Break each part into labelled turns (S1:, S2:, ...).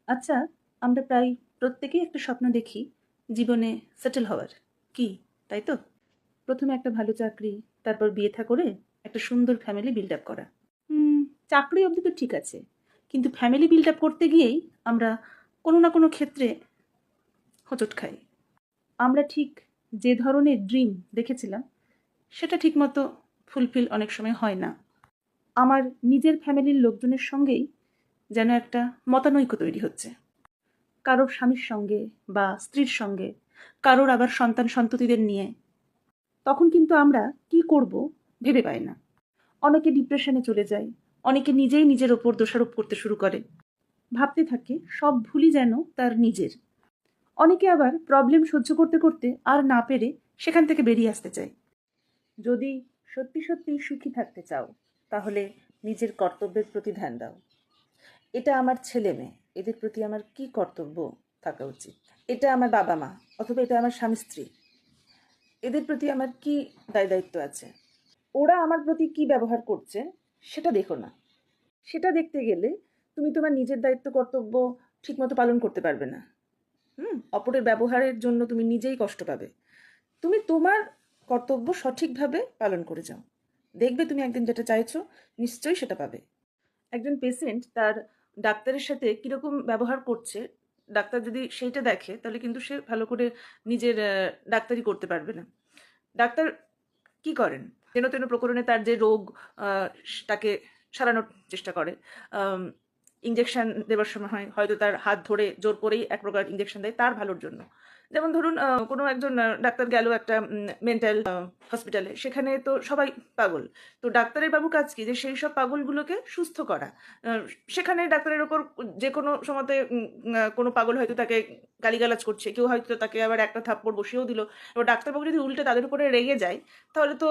S1: আচ্ছা, আমরা প্রায় প্রত্যেকেই একটা স্বপ্ন দেখি জীবনে সেটেল হওয়ার। কি, তাই তো? প্রথমে একটা ভালো চাকরি, তারপর বিয়ে থা করে একটা সুন্দর ফ্যামিলি বিল্ড আপ করা। হুম, চাকরি অবধি তো ঠিক আছে, কিন্তু ফ্যামিলি বিল্ড আপ করতে গিয়েই আমরা কোনো না কোনো ক্ষেত্রে হোঁচট খাই। আমরা ঠিক যে ধরনের ড্রিম দেখেছিলাম সেটা ঠিকমতো ফুলফিল অনেক সময় হয় না। আমার নিজের ফ্যামিলির লোকজনের সঙ্গেই যেন একটা মতানৈক্য তৈরি হচ্ছে, কারোর স্বামীর সঙ্গে বা স্ত্রীর সঙ্গে, কারোর আবার সন্তান সন্ততিদের নিয়ে। তখন কিন্তু আমরা কি করব ভেবে পাই না। অনেকে ডিপ্রেশনে চলে যায়, অনেকে নিজেই নিজের ওপর দোষারোপ করতে শুরু করে, ভাবতে থাকে সব ভুলই যেন তার নিজের। অনেকে আবার প্রবলেম সহ্য করতে করতে আর না পেরে সেখান থেকে বেরিয়ে আসতে চায়। যদি সত্যি সত্যি সুখী থাকতে চাও, তাহলে নিজের কর্তব্যের প্রতি ধ্যান দাও। এটা আমার ছেলে মেয়ে, এদের প্রতি আমার কি কর্তব্য থাকা উচিত? এটা আমার বাবা মা, অথবা এটা আমার স্বামী স্ত্রী, এদের প্রতি আমার কি দায় দায়িত্ব আছে? ওরা আমার প্রতি কি ব্যবহার করছে সেটা দেখো না। সেটা দেখতে গেলে তুমি তোমার নিজের দায়িত্ব কর্তব্য ঠিকমতো পালন করতে পারবে না। অপরের ব্যবহারের জন্য তুমি নিজেই কষ্ট পাবে। তুমি তোমার কর্তব্য সঠিকভাবে পালন করে যাও, দেখবে তুমি একদিন যেটা চাইছো নিশ্চয়ই সেটা পাবে। একজন পেশেন্ট তার ডাক্তারের সাথে কিরকম ব্যবহার করছে, ডাক্তার যদি সেইটা দেখে তাহলে কিন্তু সে ভালো করে নিজের ডাক্তারি করতে পারবে না। ডাক্তার কি করেন, যেন তেন প্রকরণে তার যে রোগ তাকে সারানোর চেষ্টা করে। ইঞ্জেকশন দেওয়ার সময় হয়তো তার হাত ধরে জোর করেই এক প্রকার ইঞ্জেকশন দেয় তার ভালোর জন্য। যেমন ধরুন কোনো একজন ডাক্তার গেল একটা মেন্টাল হসপিটালে, সেখানে তো সবাই পাগল। তো ডাক্তারের বাবু কাজ কি, যে সেই সব পাগলগুলোকে সুস্থ করা। আহ, সেখানে ডাক্তারের ওপর যে কোনো সময়তে কোনো পাগল হয়তো তাকে গালিগালাজ করছে, কেউ হয়তো তাকে আবার একটা থাপ্পড় বসিয়েও দিল। এবার ডাক্তারবাবু যদি উল্টে তাদের উপরে রেগে যায়, তাহলে তো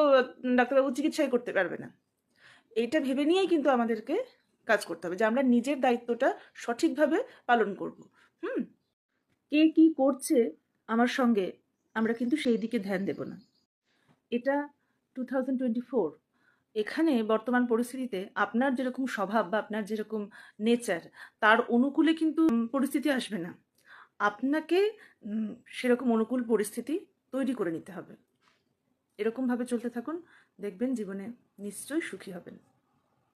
S1: ডাক্তারবাবু চিকিৎসাই করতে পারবে না। এইটা ভেবে নিয়েই কিন্তু আমাদেরকে কাজ করতে হবে যে আমরা নিজের দায়িত্বটা সঠিকভাবে পালন করব। হুম কে কি করছে আমার সঙ্গে, আমরা কিন্তু সেই দিকে ধ্যান দেব না। এটা 2024। এখানে বর্তমান পরিস্থিতিতে আপনার যেরকম স্বভাব বা আপনার যেরকম নেচার, তার অনুকূলে কিন্তু পরিস্থিতি আসবে না। আপনাকে সেরকম অনুকূল পরিস্থিতি তৈরি করে নিতে হবে। এরকমভাবে চলতে থাকুন, দেখবেন জীবনে নিশ্চয়ই সুখী হবেন।